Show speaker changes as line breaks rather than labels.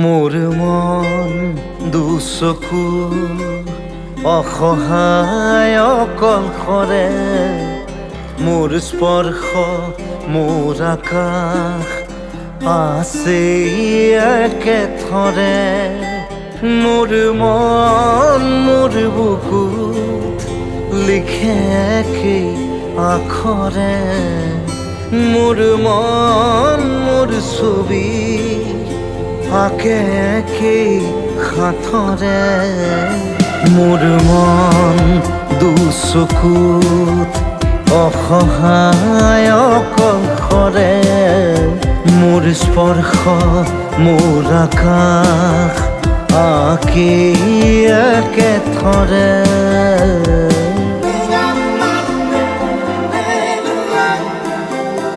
মোৰ মন দুচকু অসহায় অকলশৰে, মোৰ স্পৰ্শ মোৰ আকাশ আছে একেথৰে। মোৰ মন মোৰ বুকুত লিখে একেই আখৰে, মোৰ মন মোৰ ছবি আঁকে একেই সাঁথৰে। মোৰ মন দুচকুত অসহায় অকলশৰে, মোৰ স্পৰ্শ মোৰ আকাশ আঁকি একেথৰে।